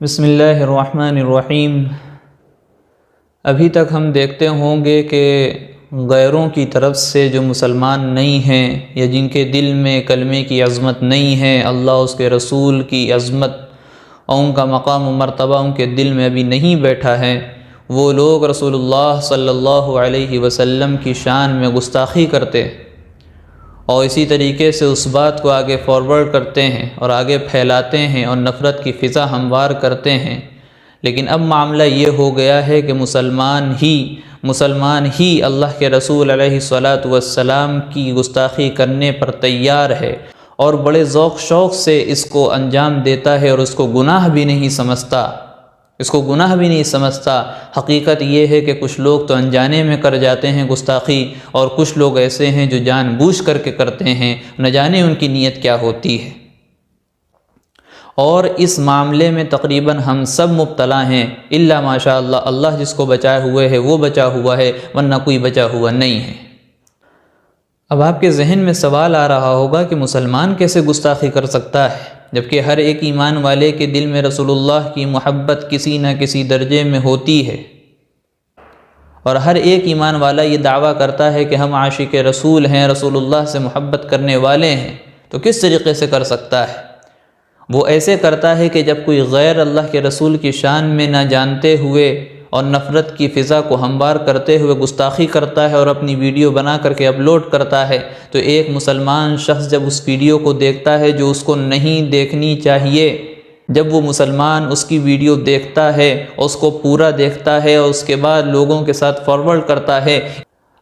بسم اللہ الرحمن الرحیم۔ ابھی تک ہم دیکھتے ہوں گے کہ غیروں کی طرف سے جو مسلمان نہیں ہیں یا جن کے دل میں کلمے کی عظمت نہیں ہے، اللہ اس کے رسول کی عظمت اور ان کا مقام و مرتبہ ان کے دل میں ابھی نہیں بیٹھا ہے، وہ لوگ رسول اللہ صلی اللہ علیہ وسلم کی شان میں گستاخی کرتے اور اسی طریقے سے اس بات کو آگے فارورڈ کرتے ہیں اور آگے پھیلاتے ہیں اور نفرت کی فضا ہموار کرتے ہیں۔ لیکن اب معاملہ یہ ہو گیا ہے کہ مسلمان ہی اللہ کے رسول علیہ والسلام کی گستاخی کرنے پر تیار ہے اور بڑے ذوق شوق سے اس کو انجام دیتا ہے اور اس کو گناہ بھی نہیں سمجھتا۔ حقیقت یہ ہے کہ کچھ لوگ تو انجانے میں کر جاتے ہیں گستاخی، اور کچھ لوگ ایسے ہیں جو جان بوجھ کر کے کرتے ہیں، نہ جانے ان کی نیت کیا ہوتی ہے۔ اور اس معاملے میں تقریباً ہم سب مبتلا ہیں، الا ماشاء اللہ، اللہ جس کو بچائے ہوئے ہے وہ بچا ہوا ہے، ورنہ کوئی بچا ہوا نہیں ہے۔ اب آپ کے ذہن میں سوال آ رہا ہوگا کہ مسلمان کیسے گستاخی کر سکتا ہے، جبکہ ہر ایک ایمان والے کے دل میں رسول اللہ کی محبت کسی نہ کسی درجے میں ہوتی ہے، اور ہر ایک ایمان والا یہ دعویٰ کرتا ہے کہ ہم عاشق رسول ہیں، رسول اللہ سے محبت کرنے والے ہیں۔ تو کس طریقے سے کر سکتا ہے؟ وہ ایسے کرتا ہے کہ جب کوئی غیر اللہ کے رسول کی شان میں نہ جانتے ہوئے اور نفرت کی فضا کو ہموار کرتے ہوئے گستاخی کرتا ہے اور اپنی ویڈیو بنا کر کے اپلوڈ کرتا ہے، تو ایک مسلمان شخص جب اس ویڈیو کو دیکھتا ہے جو اس کو نہیں دیکھنی چاہیے، جب وہ مسلمان اس کی ویڈیو دیکھتا ہے، اس کو پورا دیکھتا ہے اور اس کے بعد لوگوں کے ساتھ فارورڈ کرتا ہے،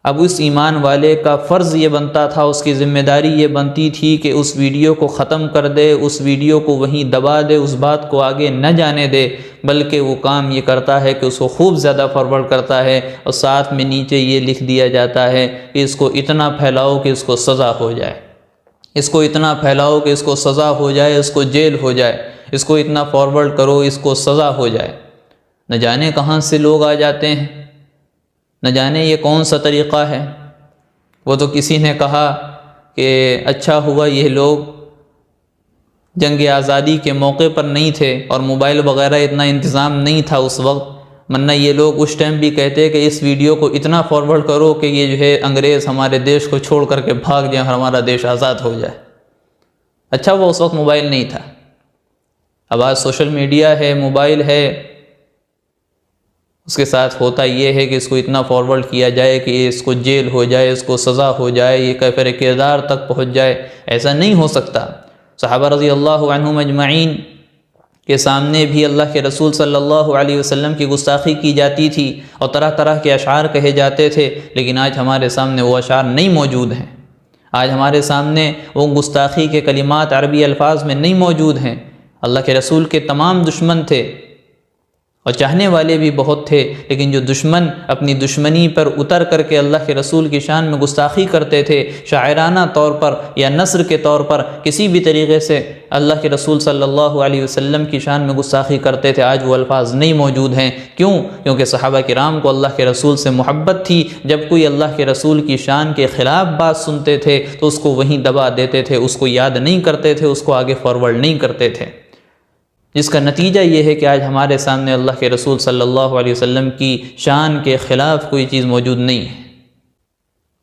اب اس ایمان والے کا فرض یہ بنتا تھا، اس کی ذمہ داری یہ بنتی تھی کہ اس ویڈیو کو ختم کر دے، اس ویڈیو کو وہیں دبا دے، اس بات کو آگے نہ جانے دے، بلکہ وہ کام یہ کرتا ہے کہ اس کو خوب زیادہ فارورڈ کرتا ہے اور ساتھ میں نیچے یہ لکھ دیا جاتا ہے کہ اس کو اتنا پھیلاؤ کہ اس کو سزا ہو جائے، اس کو اتنا پھیلاؤ کہ اس کو سزا ہو جائے، اس کو جیل ہو جائے، اس کو اتنا فارورڈ کرو اس کو سزا ہو جائے۔ نہ جانے کہاں سے لوگ آ جاتے ہیں، نہ جانے یہ کون سا طریقہ ہے۔ وہ تو کسی نے کہا کہ اچھا ہوا یہ لوگ جنگ آزادی کے موقع پر نہیں تھے اور موبائل وغیرہ اتنا انتظام نہیں تھا اس وقت، ورنہ یہ لوگ اس ٹائم بھی کہتے کہ اس ویڈیو کو اتنا فارورڈ کرو کہ یہ جو ہے انگریز ہمارے دیش کو چھوڑ کر کے بھاگ جائیں اور ہمارا دیش آزاد ہو جائے۔ اچھا وہ اس وقت موبائل نہیں تھا، اب آج سوشل میڈیا ہے، موبائل ہے، اس کے ساتھ ہوتا یہ ہے کہ اس کو اتنا فارورڈ کیا جائے کہ اس کو جیل ہو جائے، اس کو سزا ہو جائے، یہ کافر کردار تک پہنچ جائے۔ ایسا نہیں ہو سکتا۔ صحابہ رضی اللہ عنہم اجمعین کے سامنے بھی اللہ کے رسول صلی اللہ علیہ وسلم کی گستاخی کی جاتی تھی اور طرح طرح کے اشعار کہے جاتے تھے، لیکن آج ہمارے سامنے وہ اشعار نہیں موجود ہیں۔ آج ہمارے سامنے وہ گستاخی کے کلمات عربی الفاظ میں نہیں موجود ہیں۔ اللہ کے رسول کے تمام دشمن تھے اور چاہنے والے بھی بہت تھے، لیکن جو دشمن اپنی دشمنی پر اتر کر کے اللہ کے رسول کی شان میں گستاخی کرتے تھے، شاعرانہ طور پر یا نثر کے طور پر کسی بھی طریقے سے اللہ کے رسول صلی اللہ علیہ وسلم کی شان میں گستاخی کرتے تھے، آج وہ الفاظ نہیں موجود ہیں۔ کیوں؟ کیونکہ صحابہ کرام کو اللہ کے رسول سے محبت تھی، جب کوئی اللہ کے رسول کی شان کے خلاف بات سنتے تھے تو اس کو وہیں دبا دیتے تھے، اس کو یاد نہیں کرتے تھے، اس کو آگے فارورڈ نہیں کرتے تھے، جس کا نتیجہ یہ ہے کہ آج ہمارے سامنے اللہ کے رسول صلی اللہ علیہ وسلم کی شان کے خلاف کوئی چیز موجود نہیں ہے۔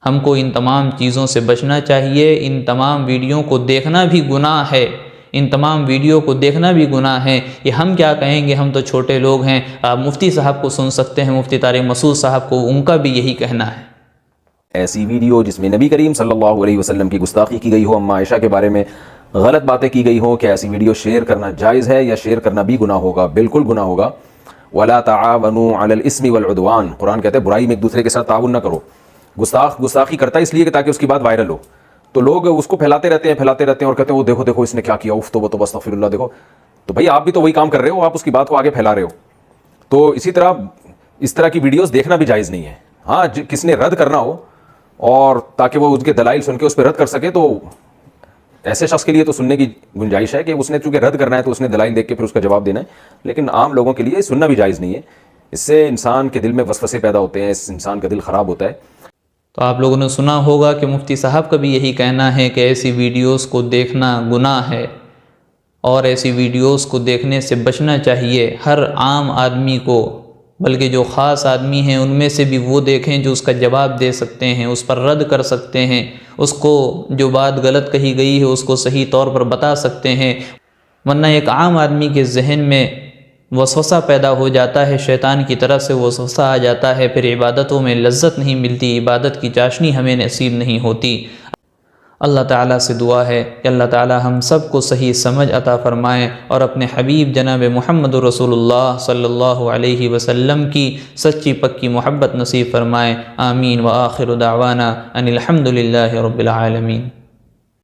ہم کو ان تمام چیزوں سے بچنا چاہیے۔ ان تمام ویڈیو کو دیکھنا بھی گناہ ہے، ان تمام ویڈیو کو دیکھنا بھی گناہ ہے۔ یہ ہم کیا کہیں گے، ہم تو چھوٹے لوگ ہیں۔ آپ مفتی صاحب کو سن سکتے ہیں، مفتی طارق مسعود صاحب کو، ان کا بھی یہی کہنا ہے۔ ایسی ویڈیو جس میں نبی کریم صلی اللہ علیہ وسلم کی گستاخی کی گئی ہو، اما عائشہ کے بارے میں غلط باتیں کی گئی ہوں، کہ ایسی ویڈیو شیئر کرنا جائز ہے یا شیئر کرنا بھی گناہ ہوگا؟ بالکل گناہ ہوگا۔ وَلَا تَعَاوَنُوا عَلَى الْإِثْمِ وَالْعُدْوَانِ، قرآن کہتے ہیں برائی میں ایک دوسرے کے ساتھ تعاون نہ کرو۔ گستاخی کرتا ہے اس لیے کہ تاکہ اس کی بات وائرل ہو، تو لوگ اس کو پھیلاتے رہتے ہیں اور کہتے ہیں وہ دیکھو دیکھو اس نے کیا کیا، اف توبہ استغفر اللہ، دیکھو۔ تو بھائی آپ بھی تو وہی کام کر رہے ہو، آپ اس کی بات کو آگے پھیلا رہے ہو۔ تو اسی طرح اس طرح کی ویڈیوز دیکھنا بھی جائز نہیں ہے۔ ہاں کس نے رد کرنا ہو اور تاکہ وہ اس کے دلائل سن کے اس پہ رد کر سکے، تو ایسے شخص کے لیے تو سننے کی گنجائش ہے کہ اس نے چونکہ رد کرنا ہے تو اس نے دلائل دیکھ کے پھر اس کا جواب دینا ہے، لیکن عام لوگوں کے لیے سننا بھی جائز نہیں ہے۔ اس سے انسان کے دل میں وسوسے پیدا ہوتے ہیں، اس انسان کا دل خراب ہوتا ہے۔ تو آپ لوگوں نے سنا ہوگا کہ مفتی صاحب کا بھی یہی کہنا ہے کہ ایسی ویڈیوز کو دیکھنا گناہ ہے، اور ایسی ویڈیوز کو دیکھنے سے بچنا چاہیے ہر عام آدمی کو، بلکہ جو خاص آدمی ہیں ان میں سے بھی وہ دیکھیں جو اس کا جواب دے سکتے ہیں، اس پر رد کر سکتے ہیں، اس کو جو بات غلط کہی گئی ہے اس کو صحیح طور پر بتا سکتے ہیں، ورنہ ایک عام آدمی کے ذہن میں وسوسہ پیدا ہو جاتا ہے، شیطان کی طرف سے وسوسہ آ جاتا ہے، پھر عبادتوں میں لذت نہیں ملتی، عبادت کی چاشنی ہمیں نصیب نہیں ہوتی۔ اللہ تعالیٰ سے دعا ہے کہ اللہ تعالیٰ ہم سب کو صحیح سمجھ عطا فرمائیں اور اپنے حبیب جناب محمد رسول اللہ صلی اللہ علیہ وسلم کی سچی پکی محبت نصیب فرمائیں۔ آمین وآخر دعوانا ان الحمد للہ رب العالمین۔